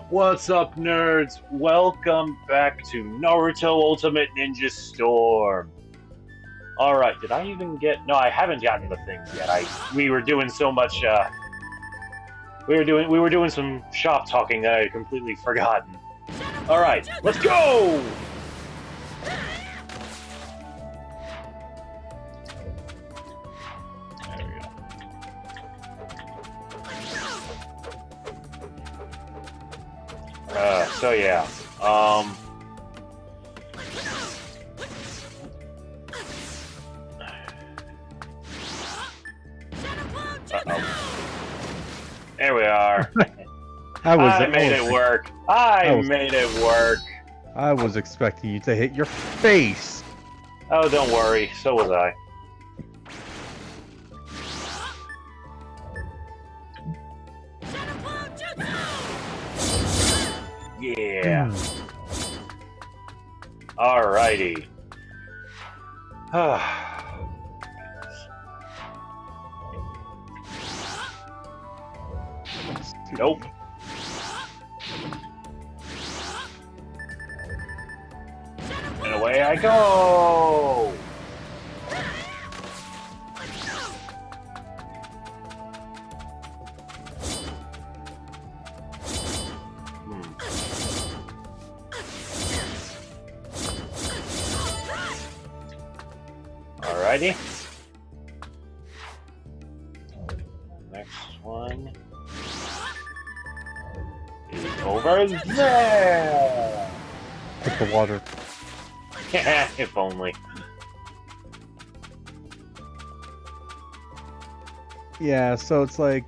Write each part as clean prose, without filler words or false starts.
What's up, nerds? Welcome back to Naruto Ultimate Ninja Storm. Alright, did I even get... No, I haven't gotten the things yet. We were doing so much, we were doing some shop talking that I had completely forgotten. Alright, let's go! There we go. So yeah, there we are. I made it work. I made it work. I was expecting you to hit your face. Oh, don't worry. So was I. Yeah. Alrighty. Nope. And away I go! Alrighty. Next one is over there! Hit the water. If only. Yeah, so it's like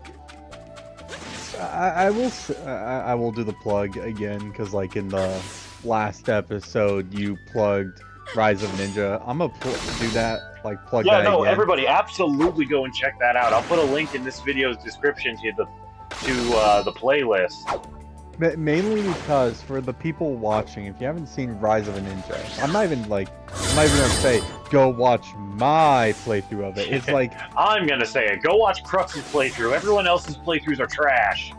I will do the plug again because like in the last episode you plugged Rise of Ninja. I'm gonna do that, like plug that no, again. everybody, absolutely go and check that out. I'll put a link in this video's description to the playlist. Mainly because for the people watching, if you haven't seen Rise of a Ninja, I'm not even gonna say go watch my playthrough of it. It's like I'm gonna say it. Go watch Crux's playthrough. Everyone else's playthroughs are trash.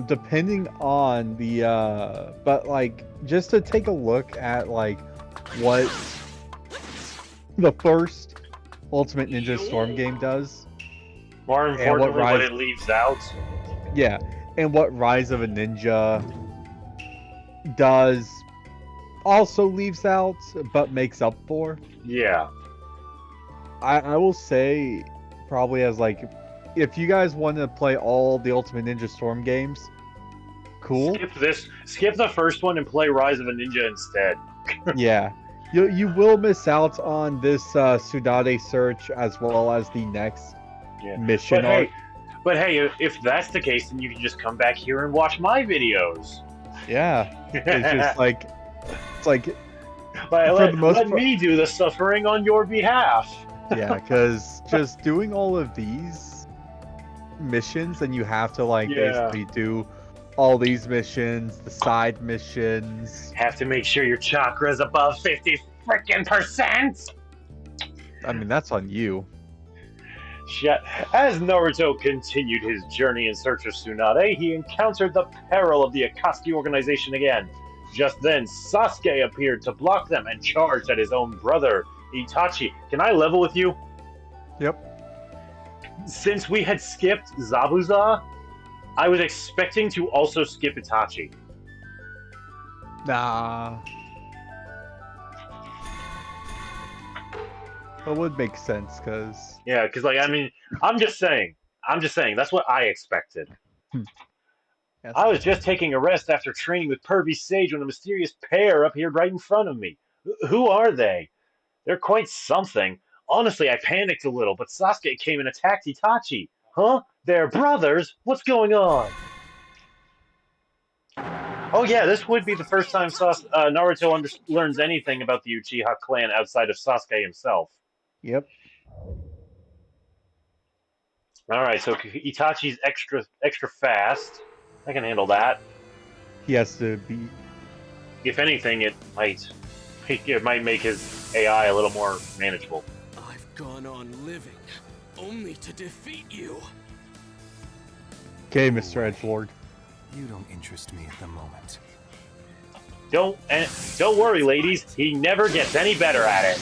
Depending on the but like just to take a look at like what the first Ultimate Ninja Storm game does. More importantly, what it leaves out. Yeah. And what Rise of a Ninja does also leaves out, but makes up for. Yeah. I will say, probably as like, if you guys want to play all the Ultimate Ninja Storm games, cool. Skip the first one and play Rise of a Ninja instead. Yeah. You will miss out on this Sudade search as well as the next mission arc. But hey, if that's the case, then you can just come back here and watch my videos. Yeah, it's just like, let me do the suffering on your behalf. Yeah, because just doing all of these missions, and you have to like basically do all these missions, the side missions. Have to make sure your chakra is above 50%. I mean, that's on you. As Naruto continued his journey in search of Tsunade, he encountered the peril of the Akatsuki organization again. Just then, Sasuke appeared to block them and charged at his own brother, Itachi. Can I level with you? Yep. Since we had skipped Zabuza, I was expecting to also skip Itachi. Nah. That would make sense, because... Yeah, because, like, I mean, I'm just saying, that's what I expected. I was just taking a rest after training with Pervy Sage when a mysterious pair appeared right in front of me. Who are they? They're quite something. Honestly, I panicked a little, but Sasuke came and attacked Itachi. Huh? They're brothers? What's going on? Oh yeah, this would be the first time Naruto learns anything about the Uchiha clan outside of Sasuke himself. Yep. Alright, so Itachi's extra fast. I can handle that. He has to be... If anything, it might make his AI a little more manageable. I've gone on living, only to defeat you. Okay, Mr. Edgelord. You don't interest me at the moment. Don't worry, ladies. He never gets any better at it.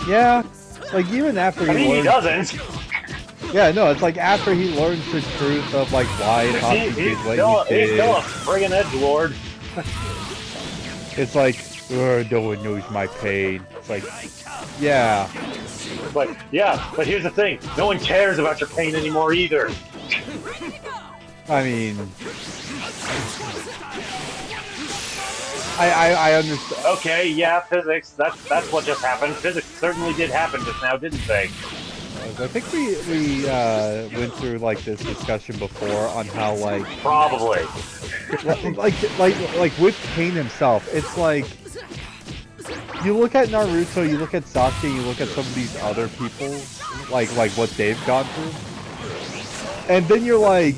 Yeah, like even after I mean, he learns, doesn't. yeah, no, it's like after he learns the truth of like why Itachi did what he He's did. still a friggin' edgelord. It's like, no one knows my pain. It's like, yeah. But here's the thing: no one cares about your pain anymore either. I mean, I understand. Okay, yeah, physics. That's what just happened. Physics certainly did happen just now, didn't they? I think we went through like this discussion before on how like Probably. like with Pain himself, it's like you look at Naruto, you look at Sasuke, you look at some of these other people, like what they've gone through, and then you're like,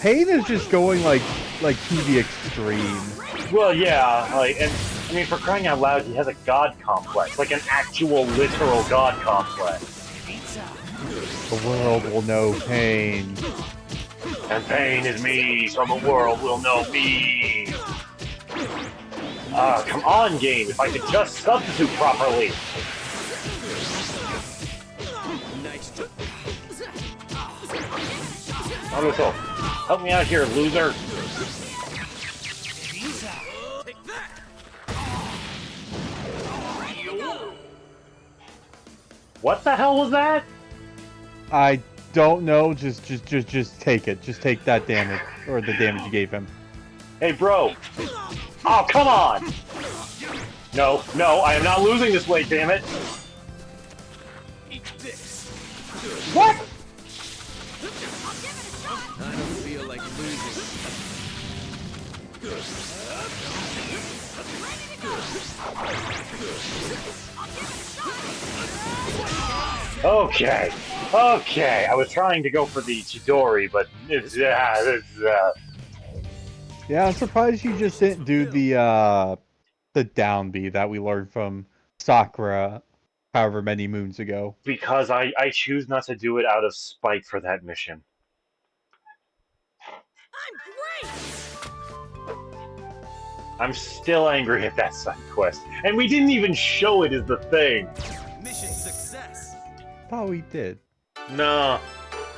Pain is just going like to the extreme. Well, yeah, and I mean, for crying out loud, he has a god complex, like an actual, literal god complex. The world will know pain. And pain is me, so the world will know me. Come on, game, if I could just substitute properly. Naruto, help me out here, loser. What the hell was that? I don't know. Just take it. Just take that damage, or the damage you gave him. Hey, bro. Oh, come on. No, I am not losing this way, damn it. What? I don't feel like losing. Okay. I was trying to go for the Chidori, but Yeah, I'm surprised you just didn't do the down B that we learned from Sakura, however many moons ago. because I choose not to do it out of spite for that mission. I'm great! I'm still angry at that side quest, and we didn't even show it as the thing. Mission success. Oh, we did. No.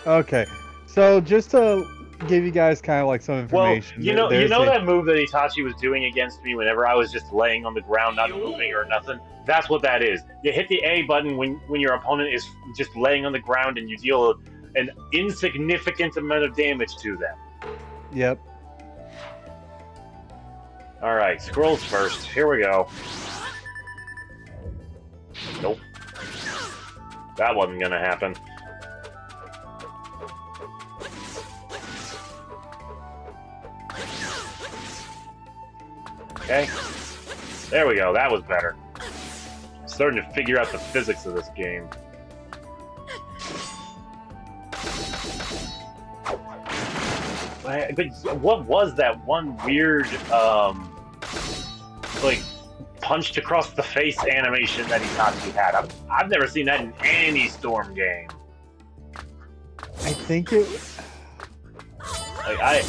Okay, so just to give you guys kind of like some information. Well, you know that move that Itachi was doing against me whenever I was just laying on the ground, not moving or nothing? That's what that is. You hit the A button when your opponent is just laying on the ground and you deal an insignificant amount of damage to them. Yep. Alright, scrolls first. Here we go. Nope. That wasn't gonna happen. Okay. There we go, that was better. Starting to figure out the physics of this game. But what was that one weird, like, punched across the face animation that Itachi had? I've never seen that in any Storm game. I think it. Like,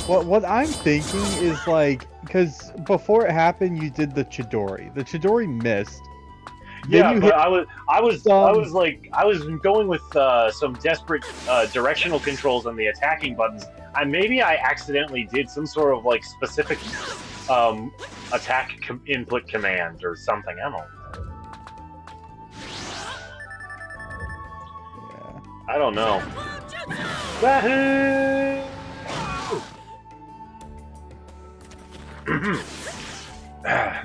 What I'm thinking is like, because before it happened, you did the Chidori. The Chidori missed. yeah, you but hit I was going with some desperate directional controls on the attacking buttons. And maybe I accidentally did some sort of like specific attack input command or something. I don't know. Yeah. I don't know. Wahoo!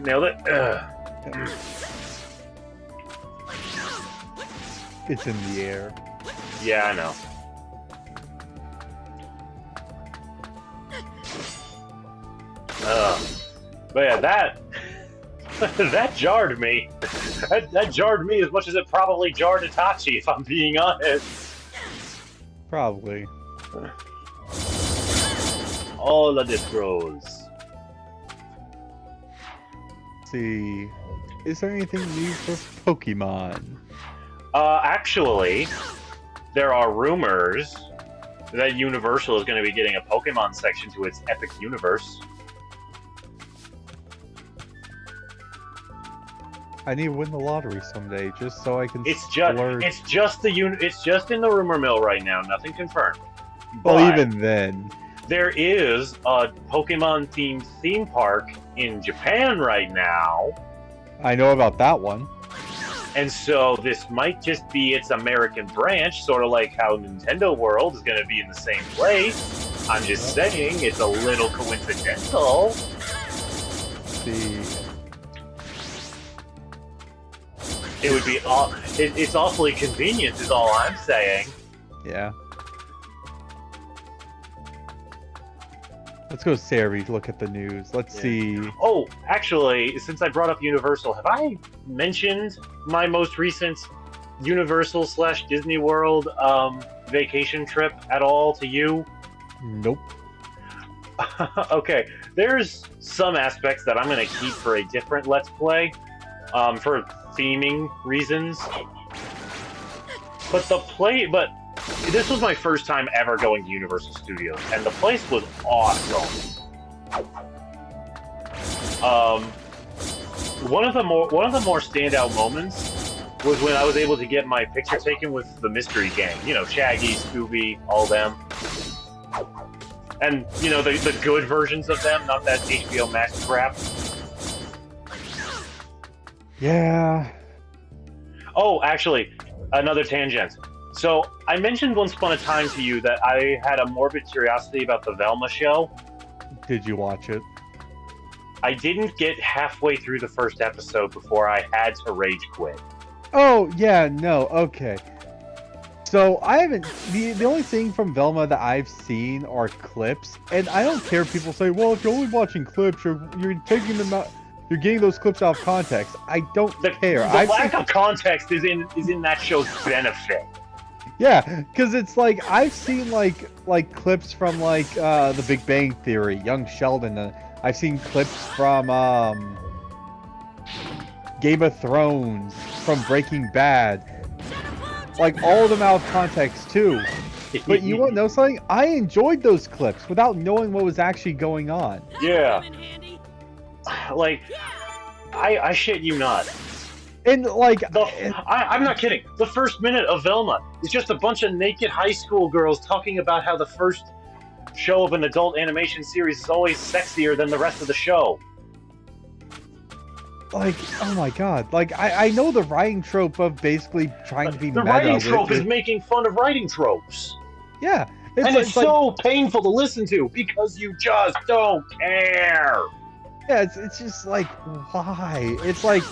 Nailed it. It's in the air. Yeah, I know. But yeah, that jarred me. That jarred me as much as it probably jarred Itachi, if I'm being honest. Probably. All of the pros. Let's see. Is there anything new for Pokemon? Actually, there are rumors that Universal is going to be getting a Pokemon section to its Epic Universe. I need to win the lottery someday, just so I can. It's just in the rumor mill right now. Nothing confirmed. Well, But even then, there is a Pokemon themed theme park in Japan right now, I know about that one. and so this might just be its American branch, sort of like how Nintendo World is going to be in the same place. I'm just saying it's a little coincidental. See, It would be it's awfully convenient, is all I'm saying. yeah. Let's go, Sari. Look at the news. Let's see. Oh, actually, since I brought up Universal, have I mentioned my most recent Universal / Disney World vacation trip at all to you? Nope. Okay, there's some aspects that I'm going to keep for a different Let's Play, for theming reasons. But this was my first time ever going to Universal Studios, and the place was awesome. One of the more standout moments was when I was able to get my picture taken with the Mystery Gang. You know, Shaggy, Scooby, all them. And, you know, the good versions of them, not that HBO Max crap. Yeah. Oh, actually, another tangent. So, I mentioned once upon a time to you that I had a morbid curiosity about the Velma show. Did you watch it? I didn't get halfway through the first episode before I had to rage quit. Oh, yeah, no, okay. So, I haven't... The only thing from Velma that I've seen are clips, and I don't care if people say, well, if you're only watching clips, you're taking them out... You're getting those clips out of context. I don't care. The lack of context is in that show's benefit. Yeah, because it's like I've seen like clips from like The Big Bang Theory, Young Sheldon. I've seen clips from Game of Thrones, from Breaking Bad. Like all of them out of context too. But you want to know something? I enjoyed those clips without knowing what was actually going on. Yeah. Like, I shit you not. And like, I'm not kidding. The first minute of Velma is just a bunch of naked high school girls talking about how the first show of an adult animation series is always sexier than the rest of the show. Like, oh my god. Like, I know the writing trope of basically trying to be the meta. writing trope is making fun of writing tropes. Yeah. It's so painful to listen to because you just don't care. Yeah, it's just like, why? It's like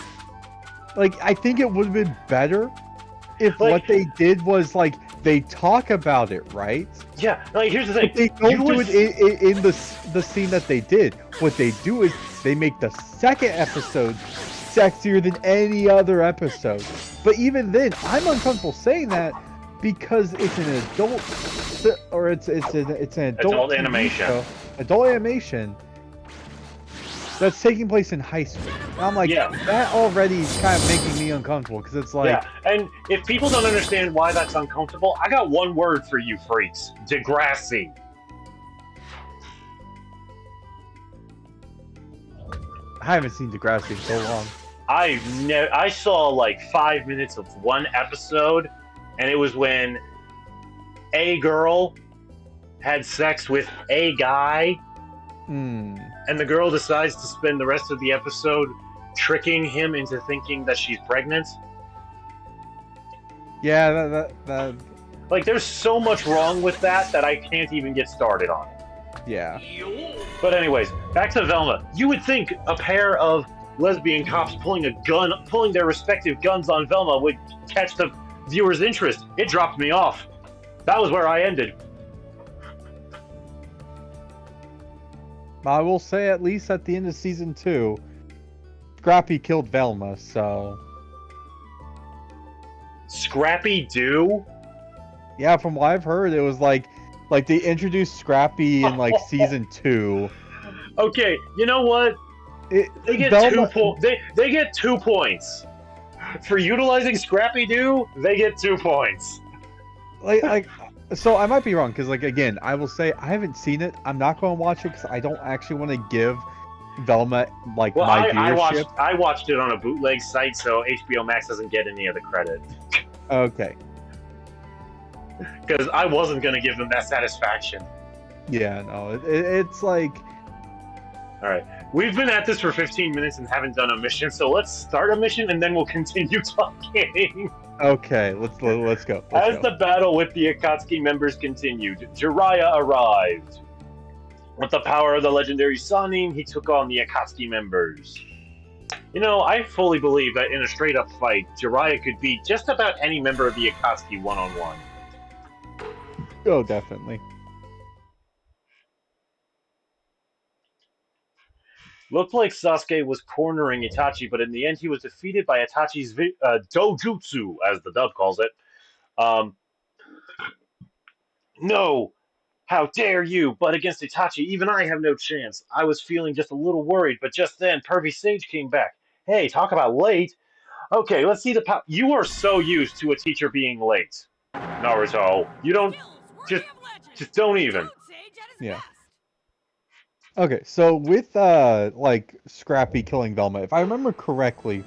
I think it would have been better if what they did was like they talk about it, right? Yeah. Like, here's the thing. But they don't do it in the scene that they did. What they do is they make the second episode sexier than any other episode. But even then, I'm uncomfortable saying that because it's an adult, or it's an adult animation. Show, adult animation. That's taking place in high school. And I'm like, that already is kind of making me uncomfortable because it's like... Yeah, and if people don't understand why that's uncomfortable, I got one word for you freaks. Degrassi. I haven't seen Degrassi in so long. I saw like 5 minutes of one episode, and it was when a girl had sex with a guy, and the girl decides to spend the rest of the episode tricking him into thinking that she's pregnant. Yeah, that... Like, there's so much wrong with that I can't even get started on it. Yeah. But anyways, back to Velma. You would think a pair of lesbian cops pulling their respective guns on Velma would catch the viewer's interest. It dropped me off. That was where I ended. I will say, at least at the end of season 2, Scrappy killed Velma, so... Scrappy do? Yeah, from what I've heard, it was like they introduced Scrappy in like season 2. Okay, you know what? They get Velma... 2 points. They get 2 points. For utilizing Scrappy Doo, they get 2 points. So I might be wrong because, like, again, I will say I haven't seen it. I'm not going to watch it because I don't actually want to give Velma my viewership. I watched it on a bootleg site, so HBO Max doesn't get any of the credit. Okay. Because I wasn't gonna give them that satisfaction. Yeah, no, it's like. All right, we've been at this for 15 minutes and haven't done a mission, so let's start a mission and then we'll continue talking. Okay, let's go. As the battle with the Akatsuki members continued, Jiraiya arrived. With the power of the legendary Sannin, he took on the Akatsuki members. You know, I fully believe that in a straight-up fight, Jiraiya could beat just about any member of the Akatsuki one-on-one. Oh, definitely. Looked like Sasuke was cornering Itachi, but in the end he was defeated by Itachi's dojutsu, as the dub calls it. No! How dare you! But against Itachi, even I have no chance. I was feeling just a little worried, but just then, Pervy Sage came back. Hey, talk about late. Okay, let's see the power. You are so used to a teacher being late, Naruto. You don't... Just don't even. Yeah. Okay, so with, like, Scrappy killing Velma, if I remember correctly,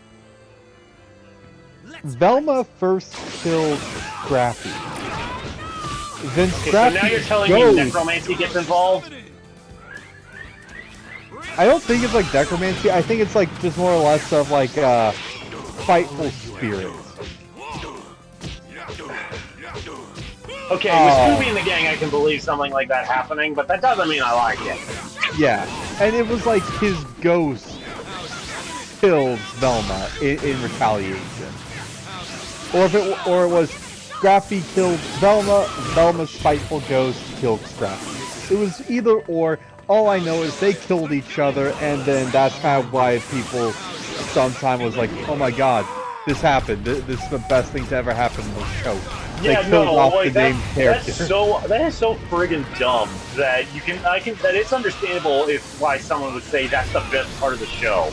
Velma first killed Scrappy. Then Scrappy so now you're telling me necromancy gets involved? I don't think it's like necromancy, I think it's like just more or less of like, fightful spirits. Okay, with Scooby and the gang I can believe something like that happening, but that doesn't mean I like it. Yeah, and it was like his ghost killed Velma in retaliation. Or it was Scrappy killed Velma, Velma's spiteful ghost killed Scrappy. It was either or. All I know is they killed each other, and then that's kind of why people sometimes was like, oh my god, this happened. This is the best thing to ever happen in the show. Yeah, they killed off the that, named character. that is so friggin' dumb that that it's understandable if why someone would say that's the best part of the show.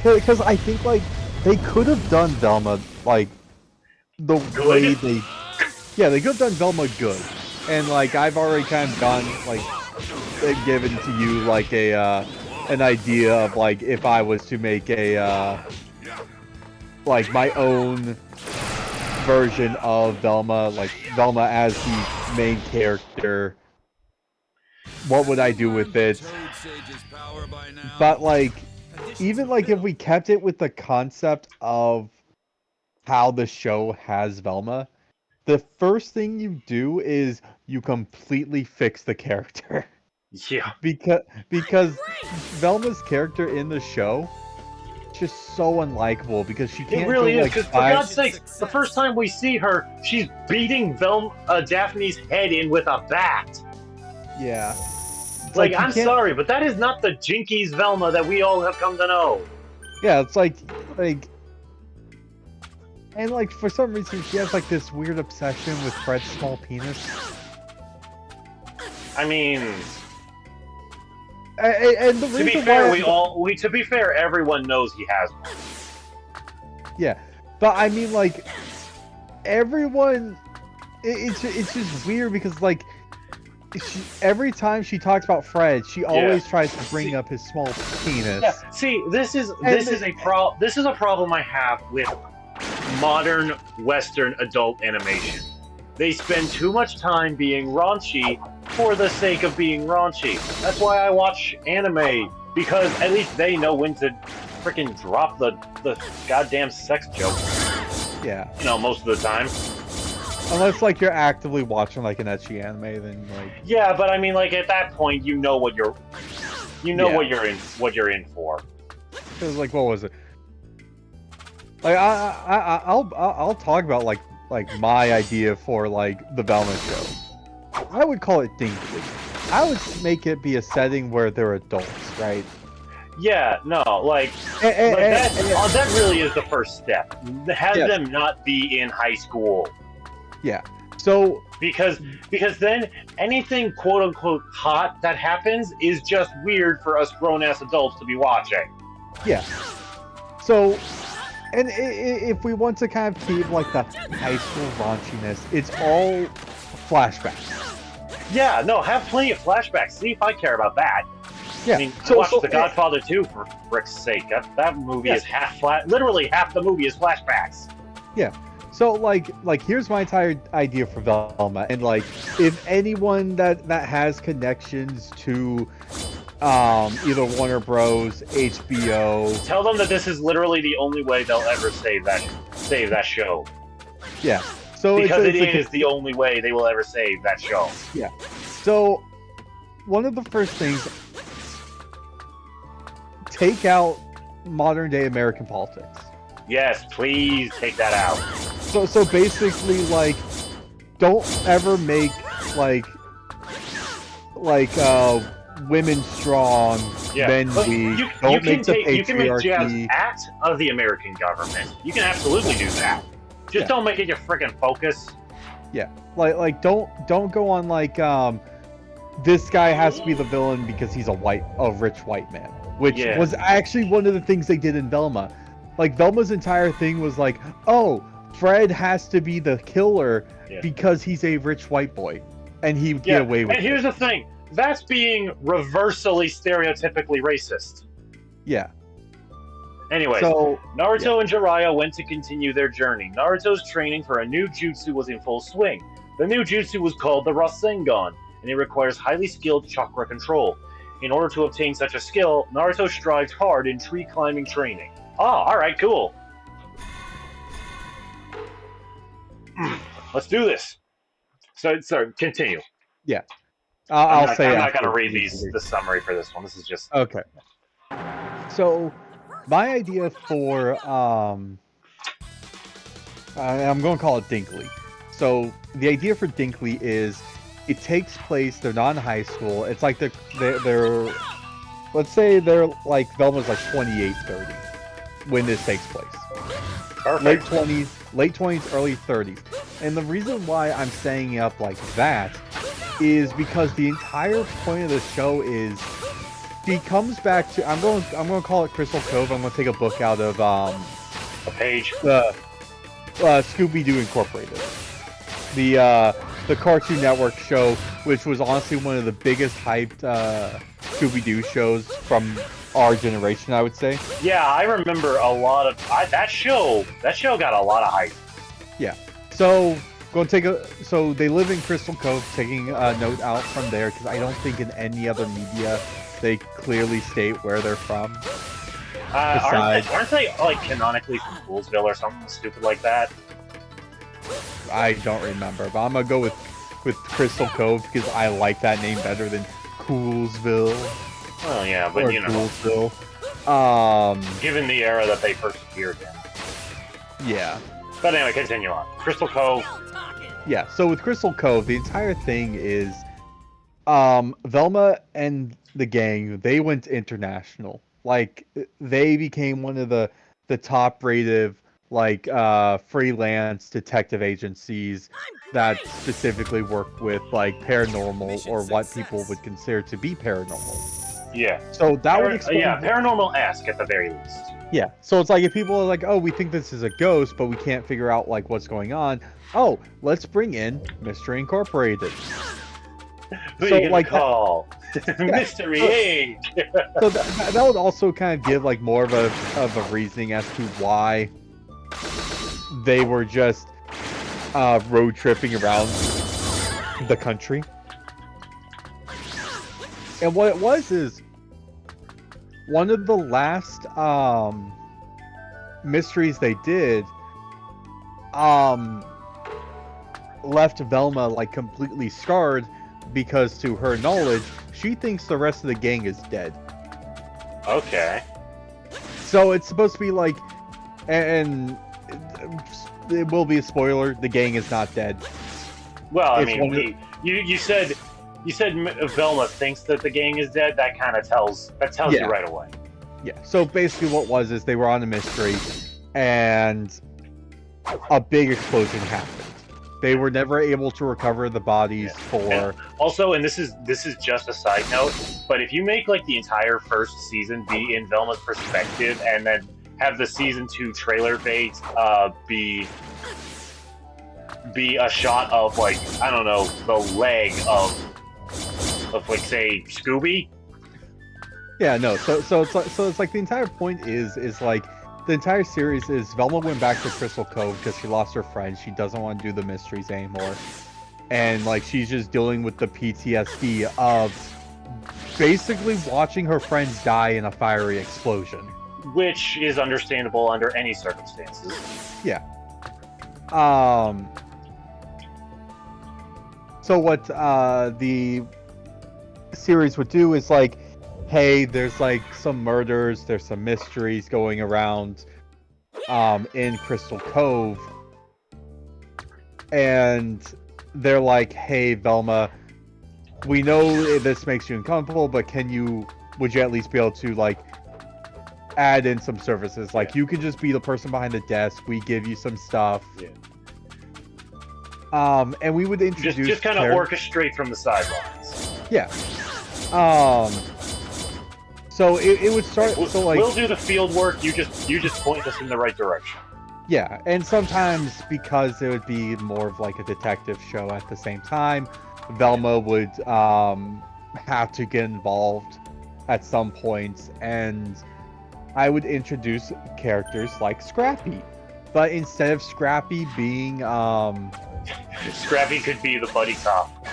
Because I think like they could have done Velma like the way they could have done Velma good, and like I've already kind of done like given to you like a an idea of like if I was to make a like my own version of Velma, like Velma as the main character, what would I do with it? But like even like if we kept it with the concept of how the show has Velma, the first thing you do is you completely fix the character. Yeah. Because Velma's character in the show is just so unlikable because she can't. It really go, is. like, Because for God's sake, the first time we see her, she's beating Daphne's head in with a bat. Yeah. Like I'm sorry, but that is not the Jinkies Velma that we all have come to know. Yeah, it's like, and like for some reason she has like this weird obsession with Fred's small penis. I mean, and the to be fair, to be fair, everyone knows he has one. Yeah, but I mean, like, everyone, it's just weird because like, every time she talks about Fred, she always tries to bring up his small penis. Yeah. See, this is a problem I have with modern Western adult animation. They spend too much time being raunchy for the sake of being raunchy. That's why I watch anime, because at least they know when to freaking drop the goddamn sex joke. Yeah. You know, most of the time. Unless like you're actively watching like an ecchi anime, then like. Yeah, but I mean, like at that point, you know what you're in for. Because like, what was it? Like I'll talk about like my idea for like the Velma show. I would call it dinky. I would make it be a setting where they're adults, right? Yeah, no, like that really is the first step. Have them not be in high school. Yeah. So because then anything quote unquote hot that happens is just weird for us grown ass adults to be watching. Yeah. So And if we want to kind of keep like the high school raunchiness, it's all flashbacks. Yeah, no, have plenty of flashbacks. See if I care about that. Yeah. I mean, I watched The Godfather 2 for frick's sake. That movie is half flat. Literally half the movie is flashbacks. Yeah. So like here's my entire idea for Velma, and like if anyone that has connections to either Warner Bros, HBO, tell them that this is literally the only way they'll ever save that show. Yeah. So because it is the only way they will ever save that show. Yeah. So one of the first things, take out modern day American politics. Yes, please take that out. So basically, like, don't ever make like women strong, men weak. Don't make the patriarchy. You can make jabs at of the American government. You can absolutely do that. Just don't make it your freaking focus. Yeah, like don't go on like this guy has to be the villain because he's a rich white man, which was actually one of the things they did in Velma. Like Velma's entire thing was like, oh, Fred has to be the killer because he's a rich white boy, and he would get away with it. And here's the thing: that's being reversally stereotypically racist. Yeah. Anyway, so, Naruto and Jiraiya went to continue their journey. Naruto's training for a new jutsu was in full swing. The new jutsu was called the Rasengan, and it requires highly skilled chakra control. In order to obtain such a skill, Naruto strived hard in tree climbing training. Alright, cool. Let's do this. So continue. Yeah. I'm not going to read the summary for this one. This is just... Okay. So... my idea for, I'm going to call it Dinkley. So, the idea for Dinkley is, it takes place, they're not in high school, it's like they're let's say they're like, Velma's like 28, 30, when this takes place. Perfect. Late 20s, early 30s. And the reason why I'm saying it up like that, is because the entire point of the show is, he comes back to, I'm going to call it Crystal Cove. I'm going to take a book out of a page. Scooby-Doo Incorporated, the Cartoon Network show, which was honestly one of the biggest hyped Scooby-Doo shows from our generation, I would say. Yeah, I remember a lot of that show. That show got a lot of hype. Yeah. So so they live in Crystal Cove. Taking a note out from there, because I don't think in any other media they clearly state where they're from. Aren't they like canonically from Poolsville or something stupid like that? I don't remember, but I'm gonna go with Crystal Cove because I like that name better than Coolsville. Oh yeah, but you know, Coolsville. Given the era that they first appeared in. Yeah. But anyway, continue on. Crystal Cove. Yeah. So with Crystal Cove, the entire thing is, Velma and the gang, they went international. Like, they became one of the top-rated, like, freelance detective agencies that specifically work with, like, paranormal, or what people would consider to be paranormal. Yeah. So that would explain... Yeah, paranormal-esque at the very least. Yeah. So it's like, if people are like, oh, we think this is a ghost, but we can't figure out, like, what's going on. Oh, let's bring in Mystery Incorporated. Who are you gonna call? Mystery Inc. So that would also kind of give like more of a reasoning as to why they were just road tripping around the country. And what it was is, one of the last mysteries they did left Velma like completely scarred, because to her knowledge, she thinks the rest of the gang is dead. Okay. So it's supposed to be like, and it will be a spoiler, the gang is not dead. Well, I mean, you said Velma thinks that the gang is dead. That kind of tells you right away. Yeah. So basically, what was is they were on a mystery, and a big explosion happened. They were never able to recover the bodies for... Also, and this is just a side note, but if you make like the entire first season be in Velma's perspective, and then have the season 2 trailer bait be a shot of like, I don't know, the leg of like, say, Scooby. Yeah, no. So it's like the entire point is like the entire series is Velma went back to Crystal Cove because she lost her friend. She doesn't want to do the mysteries anymore, and like she's just dealing with the PTSD of basically watching her friends die in a fiery explosion. Which is understandable under any circumstances. Yeah. So what the series would do is like, hey, there's like some murders, there's some mysteries going around in Crystal Cove. And they're like, hey, Velma, we know this makes you uncomfortable, but would you at least be able to like add in some services? Like, you can just be the person behind the desk, we give you some stuff. Yeah. And we would introduce just kind of orchestrate from the sidelines. Yeah. So it would start. So like we'll do the field work. You just point us in the right direction. Yeah, and sometimes because it would be more of like a detective show at the same time, Velma would have to get involved at some points, and I would introduce characters like Scrappy. But instead of Scrappy being Scrappy could be the buddy cop.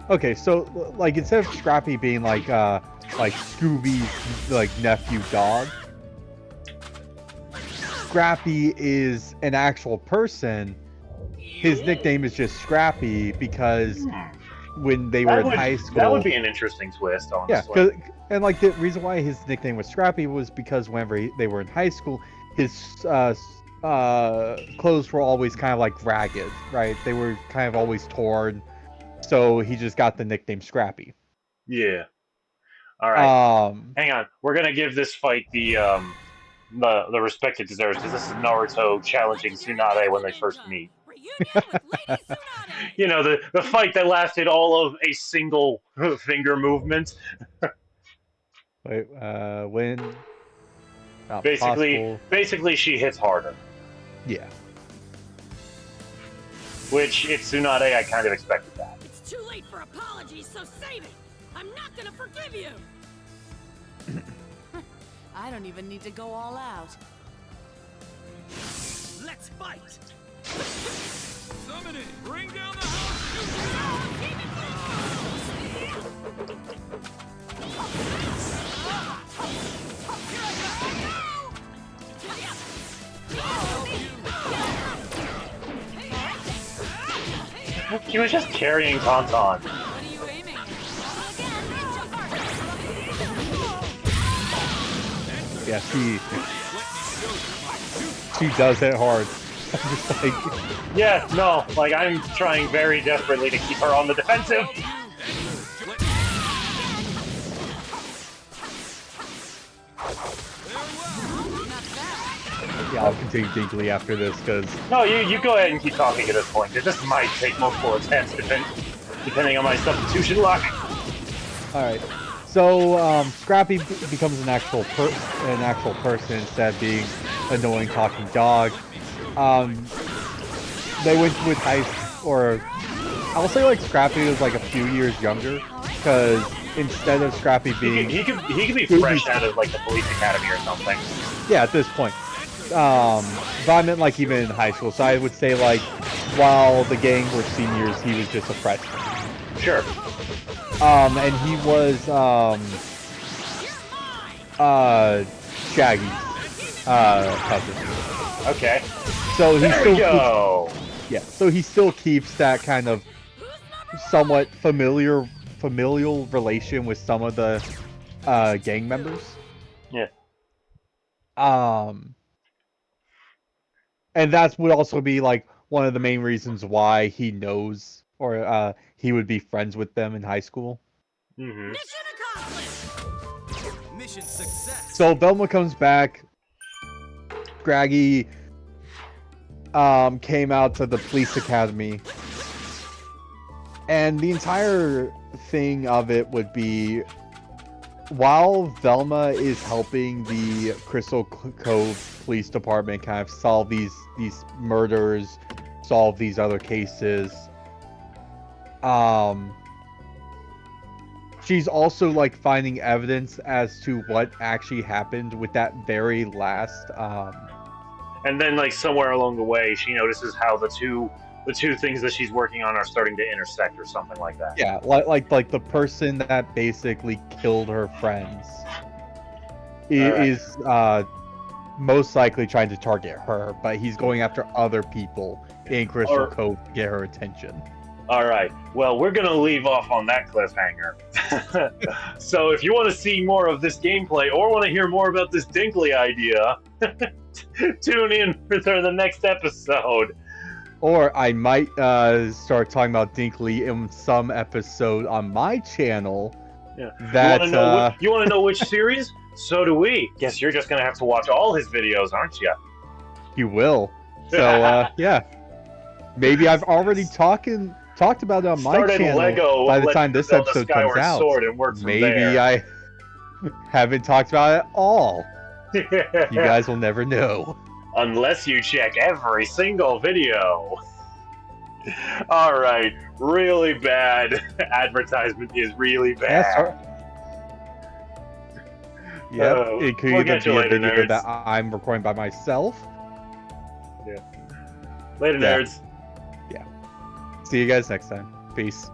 Okay, so like instead of Scrappy being like Scooby's like nephew dog, Scrappy is an actual person. His nickname is just Scrappy because when they were in high school, that would be an interesting twist, honestly. Yeah, and like the reason why his nickname was Scrappy was because whenever they were in high school, his clothes were always kind of like ragged, right? They were kind of always torn, so he just got the nickname Scrappy. Yeah. All right. Hang on. We're gonna give this fight the respect it deserves, because this is Naruto challenging Tsunade when they first meet. You know, the fight that lasted all of a single finger movement. Wait, when? Basically, she hits harder. Yeah. Which, it's Tsunade, I kind of expected that. It's too late for apologies, so save it. I'm not gonna forgive you. I don't even need to go all out. Let's fight! Summon it! Bring down the house! He was just carrying Tauntaun. What are you aiming at? Yeah, she does it hard. Just like... Yeah, no, like I'm trying very desperately to keep her on the defensive. Yeah, I'll continue deeply after this because. No, you go ahead and keep talking at this point. This might take multiple attempts, depending on my substitution luck. All right. So Scrappy becomes an actual person instead of being annoying talking dog. They went with I'll say like Scrappy was like a few years younger, because instead of Scrappy being he could be fresh out of like the police academy or something. Yeah, at this point. But I meant like even in high school. So I would say like while the gang were seniors, he was just a freshman. Sure. And he was Shaggy's cousin. Okay. So he still so he still keeps that kind of somewhat familial relation with some of the gang members. Yeah. And that would also be like one of the main reasons why he knows or he would be friends with them in high school. Mm-hmm. Mission accomplished. Mission success. So Velma comes back. Scraggy came out to the police academy, and the entire thing of it would be while Velma is helping the Crystal Cove Police Department kind of solve these murders, solve these other cases, she's also like finding evidence as to what actually happened with that very last And then, like, somewhere along the way, she notices how the two things that she's working on are starting to intersect, or something like that. yeah, like the person that basically killed her friends is most likely trying to target her, but he's going after other people in Crystal Cove to get her attention. All right. Well, we're going to leave off on that cliffhanger. So if you want to see more of this gameplay or want to hear more about this Dinkley idea, tune in for the next episode. Or I might start talking about Dinkley in some episode on my channel. Yeah. That you want to know which series? So do we. Guess you're just going to have to watch all his videos, aren't you? You will. So yeah. Maybe I've already talked about it on my channel Lego by the time this episode comes out. And Maybe I haven't talked about it at all. You guys will never know. Unless you check every single video. Alright, really bad. Advertisement is really bad. Yep, it could we'll either get you be a later, video nerds. that I'm recording by myself. Yeah. Later, nerds. Yeah. See you guys next time. Peace.